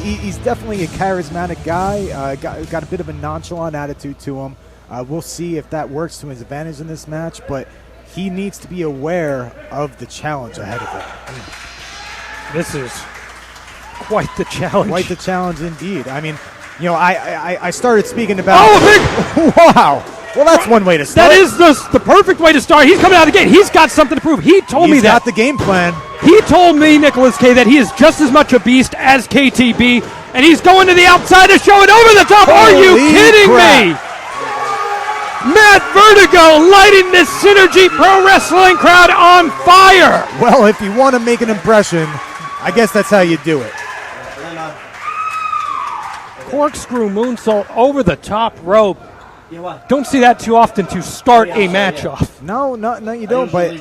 He's definitely a charismatic guy. Got a bit of a nonchalant attitude to him. We'll see if that works to his advantage in this match, but he needs to be aware of the challenge ahead of him. This is quite the challenge. Quite the challenge indeed. I mean, I started speaking about... Oh, big... Wow. Well, that's one way to start. That is the perfect way to start. He's coming out of the gate. He's got something to prove. He told me that. He's got the game plan. He told me, Nicholas K., that he is just as much a beast as KTB, and he's going to the outside to show it over the top. Are you kidding me? Matt Vertigo lighting this Synergy Pro Wrestling crowd on fire. Well, if you want to make an impression, I guess that's how you do it. Corkscrew moonsault over the top rope. Don't see that too often to start a match off. No, you don't. But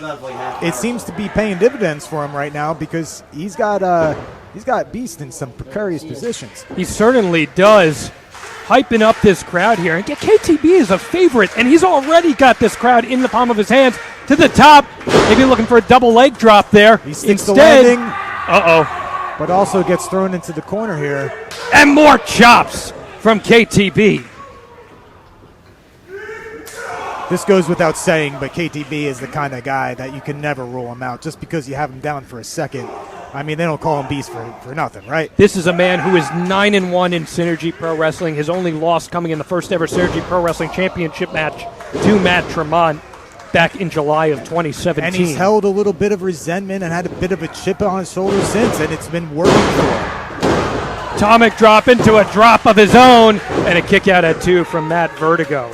it seems to be paying dividends for him right now because he's got Beast in some precarious positions. He certainly does, hyping up this crowd here. And KTB is a favorite, and he's already got this crowd in the palm of his hands to the top. Maybe looking for a double leg drop there. He sticks the landing. Uh-oh. But also gets thrown into the corner here. And more chops from KTB. This goes without saying, but KTB is the kind of guy that you can never rule him out just because you have him down for a second. I mean, they don't call him Beast for nothing, right? This is a man who is 9-1 in Synergy Pro Wrestling. His only loss coming in the first ever Synergy Pro Wrestling Championship match to Matt Tremont back in July of 2017. And he's held a little bit of resentment and had a bit of a chip on his shoulder since, and it's been working for him. Atomic drop into a drop of his own, and a kick out at 2 from Matt Vertigo.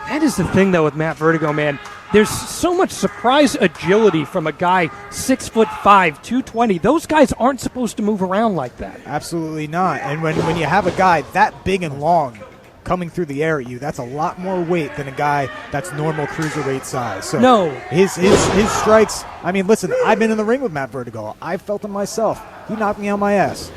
That is the thing, though, with Matt Vertigo, man. There's so much surprise agility from a guy 6'5", 220. Those guys aren't supposed to move around like that. Absolutely not. And when you have a guy that big and long coming through the air at you, that's a lot more weight than a guy that's normal cruiserweight size. So no. His strikes, I mean, listen, I've been in the ring with Matt Vertigo. I felt him myself. He knocked me on my ass.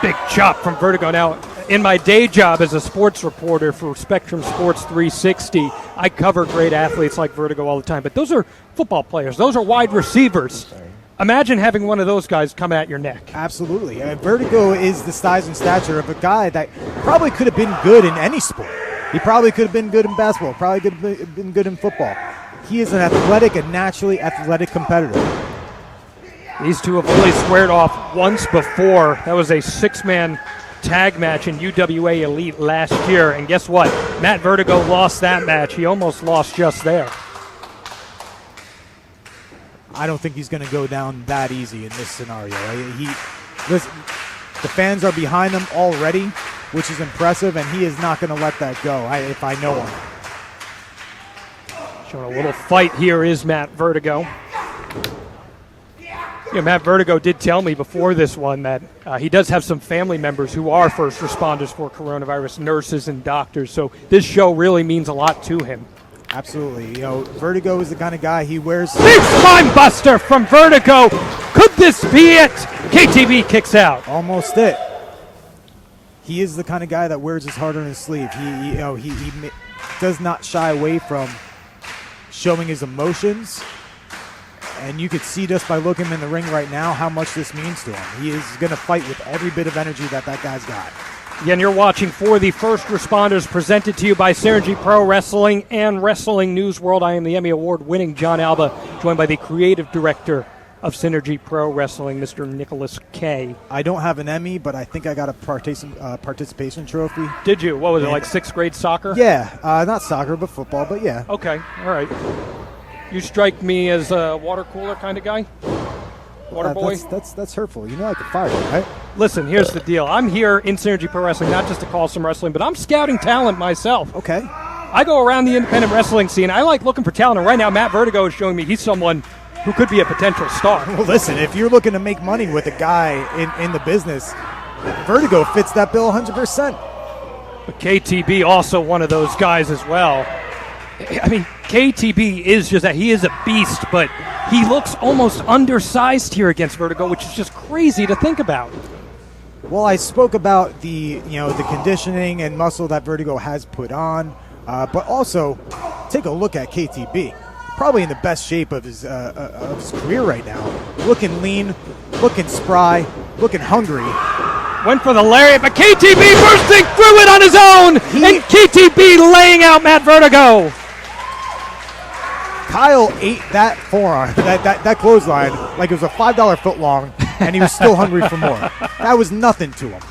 Big chop from Vertigo. Now, in my day job as a sports reporter for Spectrum Sports 360, I cover great athletes like Vertigo all the time. But those are football players. Those are wide receivers. Imagine having one of those guys come at your neck. Absolutely. Vertigo is the size and stature of a guy that probably could have been good in any sport. He probably could have been good in basketball, probably could have been good in football. He is an athletic and naturally athletic competitor. These two have really squared off once before. That was a 6-man tag match in UWA Elite last year. And guess what? Matt Vertigo lost that match. He almost lost just there. I don't think he's going to go down that easy in this scenario. Listen, the fans are behind him already, which is impressive, and he is not going to let that go, if I know him. Showing a little fight here is Matt Vertigo. Yeah, Matt Vertigo did tell me before this one that he does have some family members who are first responders for coronavirus, nurses and doctors, so this show really means a lot to him. Absolutely. Vertigo is the kind of guy he wears. Big spine buster from Vertigo. Could this be it? KTB kicks out. Almost it. He is the kind of guy that wears his heart on his sleeve. He does not shy away from showing his emotions. And you could see just by looking in the ring right now how much this means to him. He is going to fight with every bit of energy that guy's got. Again, you're watching For the First Responders, presented to you by Synergy Pro Wrestling and Wrestling News World. I am the Emmy Award-winning John Alba, joined by the creative director of Synergy Pro Wrestling, Mr. Nicholas K. I don't have an Emmy, but I think I got a participation trophy. Did you? What was it, like 6th grade soccer? Yeah, not soccer, but football, but yeah. Okay, all right. You strike me as a water cooler kind of guy? Water boy? That's hurtful. You know I could fire you, right? Listen, here's the deal. I'm here in Synergy Pro Wrestling not just to call some wrestling, but I'm scouting talent myself. Okay. I go around the independent wrestling scene. I like looking for talent, and right now Matt Vertigo is showing me he's someone who could be a potential star. Well, listen, if you're looking to make money with a guy in the business, Vertigo fits that bill 100%. But KTB also one of those guys as well. I mean, KTB is just that. He is a beast, but he looks almost undersized here against Vertigo, which is just crazy to think about. Well, I spoke about the conditioning and muscle that Vertigo has put on, but also take a look at KTB. Probably in the best shape of his career right now. Looking lean, looking spry, looking hungry. Went for the lariat, but KTB bursting through it on his own, and KTB laying out Matt Vertigo. Kyle ate that forearm, that clothesline, like it was a $5 foot long, and he was still hungry for more. That was nothing to him.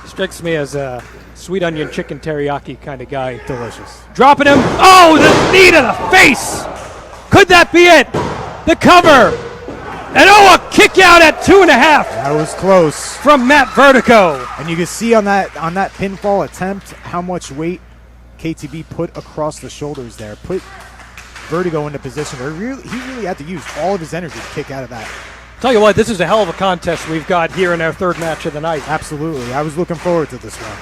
Strikes me as a sweet onion chicken teriyaki kind of guy. Delicious. Dropping him. Oh, the knee to the face. Could that be it? The cover. And a kick out at 2.5. That was close. From Matt Vertigo. And you can see on that pinfall attempt how much weight KTB put across the shoulders there. Put Vertigo into position where he really had to use all of his energy to kick out of that. Tell you what, this is a hell of a contest we've got here in our third match of the night. Absolutely. I was looking forward to this one.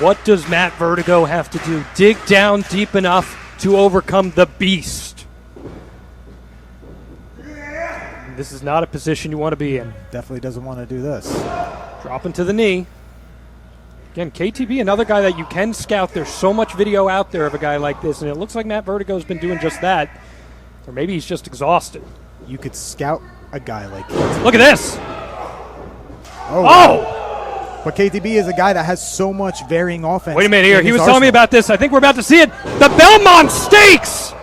What does Matt Vertigo have to do? Dig down deep enough to overcome the beast. This is not a position you want to be in. Definitely doesn't want to do this. Dropping to the knee. Again, KTB, another guy that you can scout. There's so much video out there of a guy like this, and it looks like Matt Vertigo's been doing just that. Or maybe he's just exhausted. You could scout a guy like KTB. Look at this. Oh! But KTB is a guy that has so much varying offense. Wait a minute here. He was telling me about this. I think we're about to see it. The Belmont Stakes!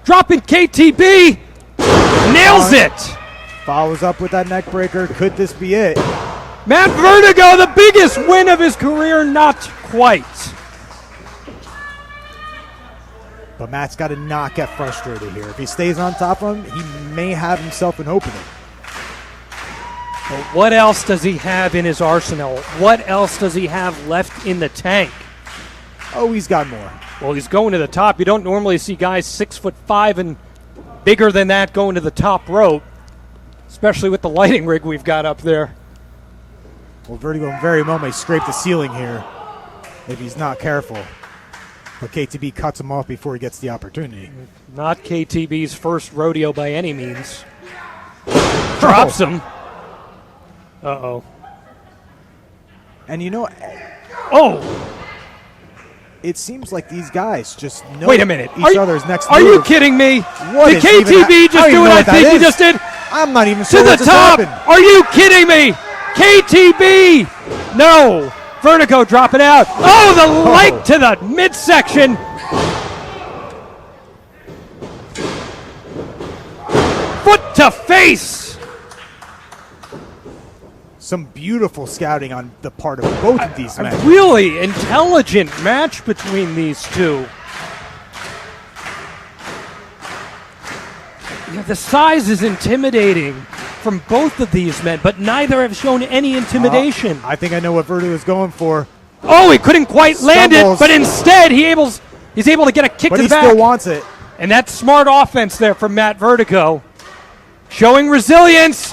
Dropping KTB. Nails it. Follows up with that neck breaker. Could this be it? Matt Vertigo, the biggest win of his career, not quite. But Matt's got to not get frustrated here. If he stays on top of him, he may have himself an opening. But what else does he have in his arsenal? What else does he have left in the tank? Oh, he's got more. Well, he's going to the top. You don't normally see guys 6'5" and bigger than that going to the top rope, especially with the lighting rig we've got up there. Well, Vertigo in very moment may scrape the ceiling here if he's not careful. But KTB cuts him off before he gets the opportunity. Not KTB's first rodeo by any means. Drops him. Uh-oh. And you know, it seems like these guys just know Wait a minute. each other's next Are move. you kidding me? What Did is even KTB just do what I think he just did? I'm not even sure To the what just top! happened. Are you kidding me? KTB! No! Vertigo dropping out. Oh, the leg to the midsection. Foot to face. Some beautiful scouting on the part of both of these men. A really intelligent match between these two. Yeah, the size is intimidating from both of these men, but neither have shown any intimidation. I think I know what Vertigo is going for. Oh, he couldn't quite land it, Stumbles. but instead he's able to get a kick But to he the back. still wants it. And that's smart offense there from Matt Vertigo. Showing resilience.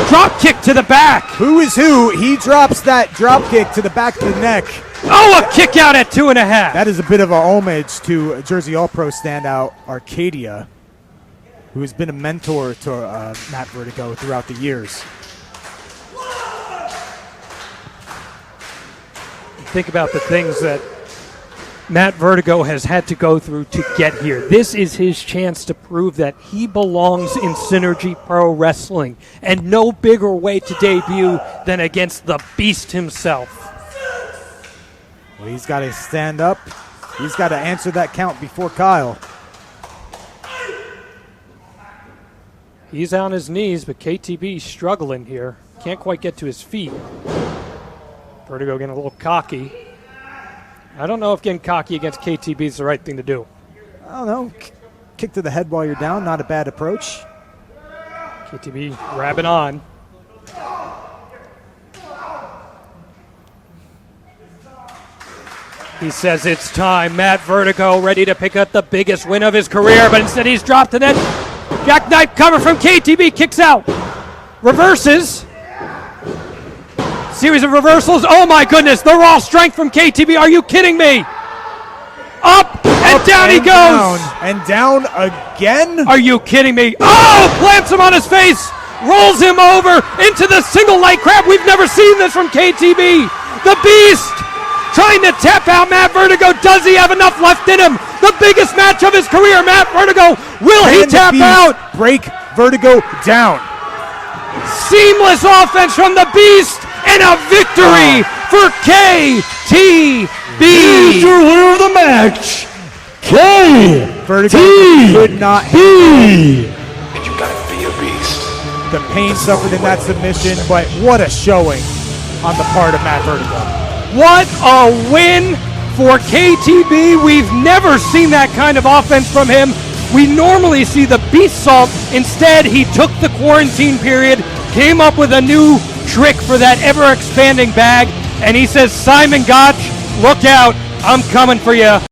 Drop kick to the back. Who is who? He drops that drop kick to the back of the neck. Oh, a kick out at 2.5. That is a bit of a homage to Jersey All-Pro standout Arcadia, who has been a mentor to Matt Vertigo throughout the years. Think about the things that Matt Vertigo has had to go through to get here. This is his chance to prove that he belongs in Synergy Pro Wrestling, and no bigger way to debut than against the Beast himself. Well, he's got to stand up. He's got to answer that count before Kyle. He's on his knees, but KTB struggling here. Can't quite get to his feet. Vertigo getting a little cocky. I don't know if getting cocky against KTB is the right thing to do. I don't know. Kick to the head while you're down, not a bad approach. KTB grabbing on. He says it's time. Matt Vertigo ready to pick up the biggest win of his career, but instead he's dropped to net. Jackknife cover from KTB, kicks out. Reverses. Series of reversals. Oh my goodness, the raw strength from KTB. Are you kidding me? Up and down he goes. Down again. Are you kidding me? Oh, plants him on his face. Rolls him over into the single leg crab. We've never seen this from KTB. The Beast trying to tap out Matt Vertigo. Does he have enough left in him? The biggest match of his career, Matt Vertigo. Will he tap out? Break Vertigo down. Seamless offense from the Beast and a victory for KTB. Major winner of the match, Vertigo could not handle And you gotta be a beast. the pain suffered in that submission, but what a showing on the part of Matt Vertigo. What a win for KTB. We've never seen that kind of offense from him. We normally see the beast salt. Instead, he took the quarantine period, came up with a new trick for that ever-expanding bag, and he says, Simon Gotch, look out, I'm coming for you.